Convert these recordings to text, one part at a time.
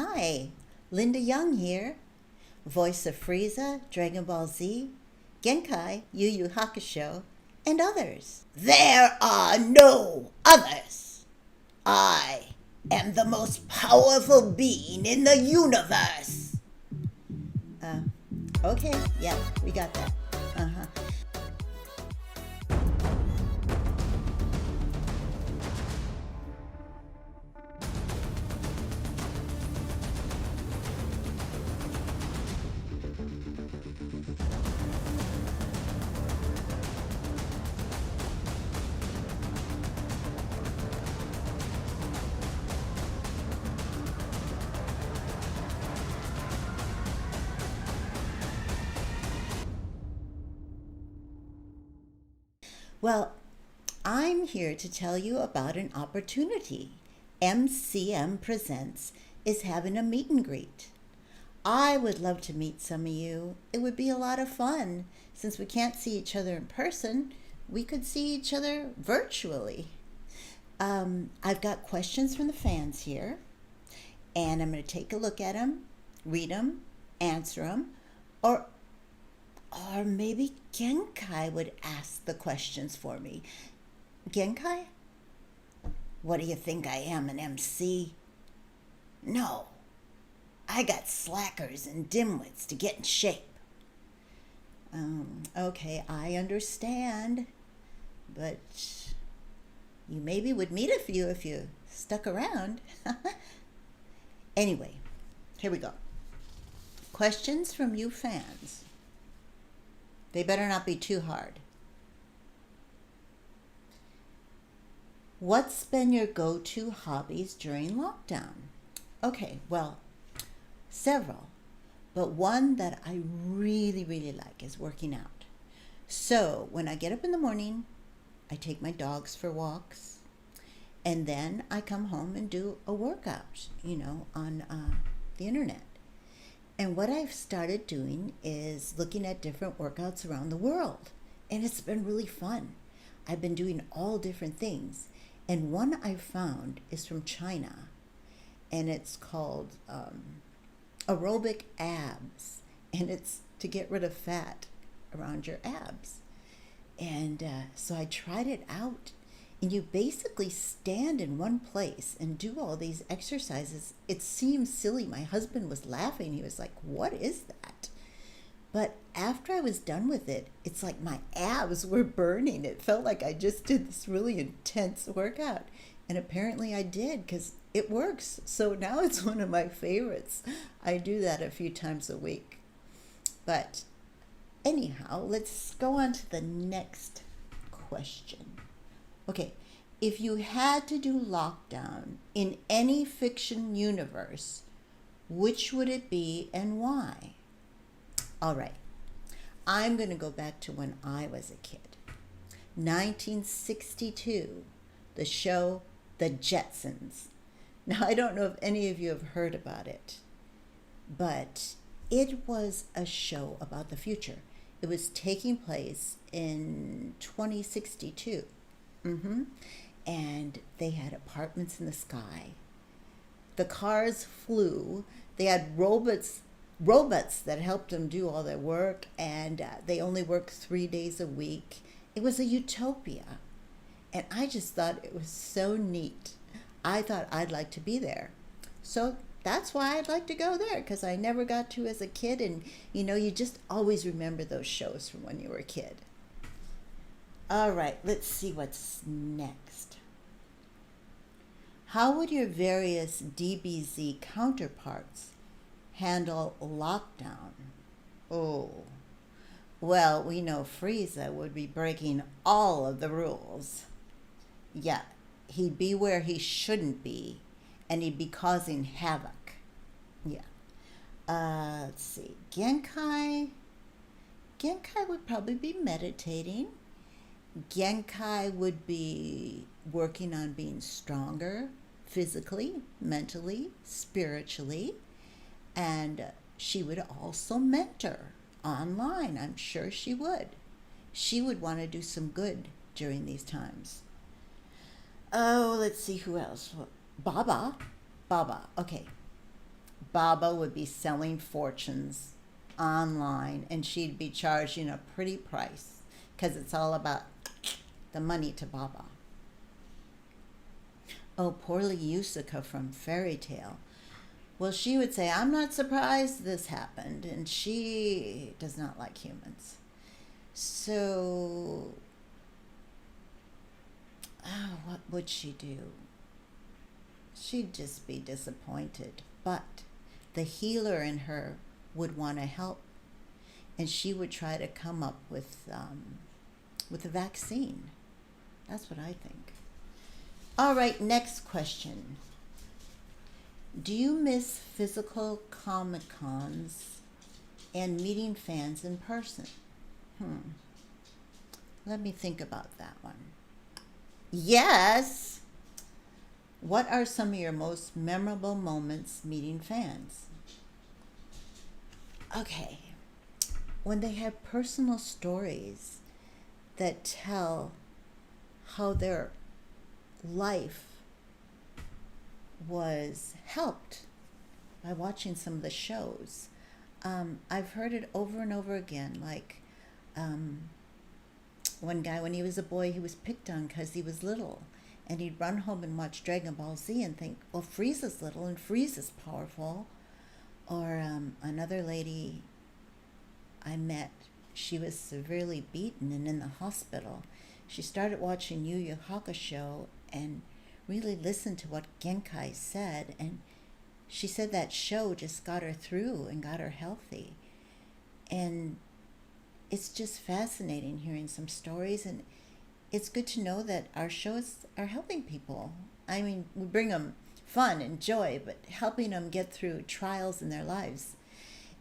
Hi, Linda Young here, voice of Frieza, Dragon Ball Z, Genkai, Yu Yu Hakusho, and others. There are no others. I am the most powerful being in the universe. Uh, okay, yeah, we got that. Uh-huh. Well, I'm here to tell you about an opportunity. MCM Presents is having a meet and greet. I would love to meet some of you. It would be a lot of fun. Since we can't see each other in person, we could see each other virtually. I've got questions from the fans here, and I'm going to take a look at them, read them, answer them, or maybe Genkai would ask the questions for me. Genkai? What do you think I am, an MC? No, I got slackers and dimwits to get in shape. Okay, I understand, but you maybe would meet a few if you stuck around. Anyway, here we go. Questions from you fans. They better not be too hard. What's been your go-to hobbies during lockdown? Okay, well, several, but one that I really, really like is working out. So when I get up in the morning, I take my dogs for walks, and then I come home and do a workout, on the internet. And what I've started doing is looking at different workouts around the world, and it's been really fun. I've been doing all different things, and one I found is from China, and it's called aerobic abs, and it's to get rid of fat around your abs. And so I tried it out, and you basically stand in one place and do all these exercises. It seems silly. My husband was laughing. He was like, "What is that?" But after I was done with it, it's like my abs were burning. It felt like I just did this really intense workout. And apparently I did, because it works. So now it's one of my favorites. I do that a few times a week. But anyhow, let's go on to the next question. Okay, if you had to do lockdown in any fiction universe, which would it be and why? All right, I'm going to go back to when I was a kid. 1962, the show The Jetsons. Now, I don't know if any of you have heard about it, but it was a show about the future. It was taking place in 2062. And they had apartments in the sky. The cars flew. They had robots that helped them do all their work, and they only worked 3 days a week. It was a utopia, and I just thought it was so neat. I thought I'd like to be there. So that's why I'd like to go there, because I never got to as a kid, and you just always remember those shows from when you were a kid. All right, let's see what's next. How would your various DBZ counterparts handle lockdown? Oh, well, we know Frieza would be breaking all of the rules. Yeah, he'd be where he shouldn't be, and he'd be causing havoc. Yeah. Let's see. Genkai would probably be meditating. Genkai would be working on being stronger physically, mentally, spiritually, and she would also mentor online. I'm sure she would. She would want to do some good during these times. Oh, let's see who else. Baba. Okay. Baba would be selling fortunes online and she'd be charging a pretty price because it's all about the money to Baba. Oh, poorly Yusuka from Fairy Tale. Well, she would say, I'm not surprised this happened, and she does not like humans. So, what would she do? She'd just be disappointed. But the healer in her would want to help, and she would try to come up with a vaccine. That's what I think. All right, next question. Do you miss physical Comic-Cons and meeting fans in person? Let me think about that one. Yes. What are some of your most memorable moments meeting fans? Okay. When they have personal stories that tell how their life was helped by watching some of the shows. I've heard it over and over again. Like one guy, when he was a boy, he was picked on because he was little. And he'd run home and watch Dragon Ball Z and think, well, Frieza's little and Frieza's powerful. Or another lady I met, she was severely beaten and in the hospital. She started watching Yu Yu Hakusho and really listened to what Genkai said, and she said that show just got her through and got her healthy. And it's just fascinating hearing some stories, and it's good to know that our shows are helping people. I mean, we bring them fun and joy, but helping them get through trials in their lives.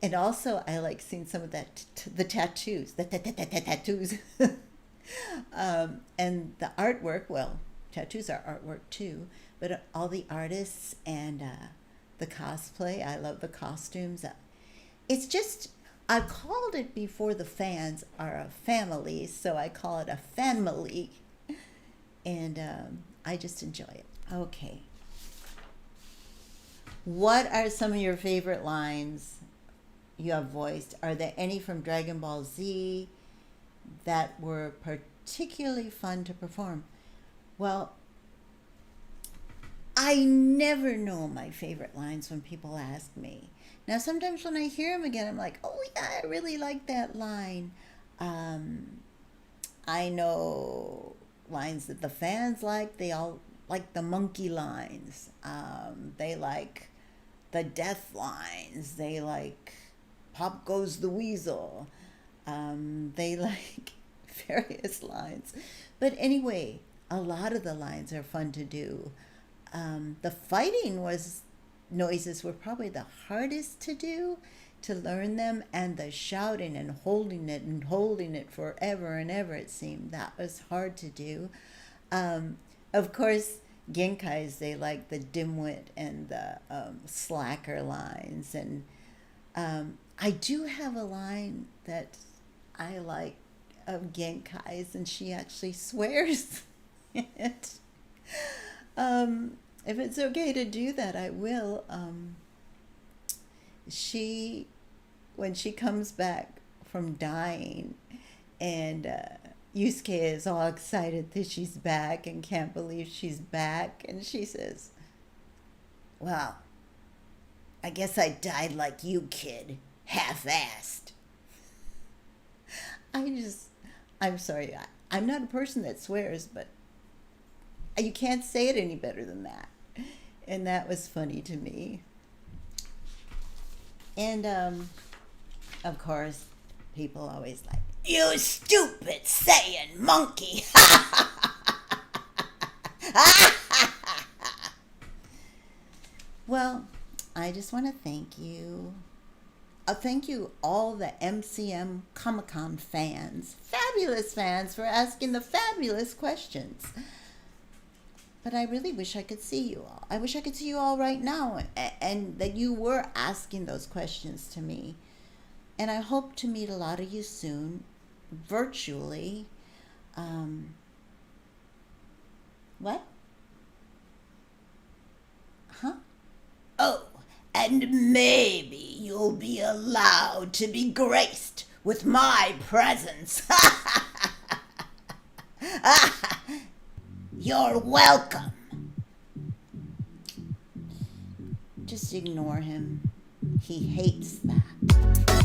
And also, I like seeing some of that, the tattoos, the tattoos, and the artwork. Well, tattoos are artwork too, but all the artists and the cosplay. I love the costumes. It's just, I called it before the fans are a family, so I call it a family, and I just enjoy it. Okay. What are some of your favorite lines you have voiced? Are there any from Dragon Ball Z that were particularly fun to perform? Well, I never know my favorite lines when people ask me. Now, sometimes when I hear them again, I'm like, oh yeah, I really like that line. I know lines that the fans like. They all like the monkey lines. They like the death lines. They like Pop Goes the Weasel. They like various lines. But anyway, a lot of the lines are fun to do. The fighting noises were probably the hardest to do, to learn them, and the shouting and holding it forever and ever, it seemed. That was hard to do. Of course, Genkai's, they like the dimwit and the slacker lines. And I do have a line that I like of Genkai's, and she actually swears it. If it's okay to do that, I will. When she comes back from dying, and Yusuke is all excited that she's back and can't believe she's back, and she says, well, I guess I died like you, kid, half-assed. I'm sorry, I'm not a person that swears, but you can't say it any better than that. And that was funny to me. And, of course, people always like, you stupid Saiyan monkey. Well, I just want to thank you. Thank you all the MCM Comic-Con fans, fabulous fans, for asking the fabulous questions. But I really wish I could see you all. I wish I could see you all right now, and that you were asking those questions to me. And I hope to meet a lot of you soon, virtually. What? Huh? Oh, And maybe you'll be allowed to be graced with my presence. You're welcome. Just ignore him. He hates that.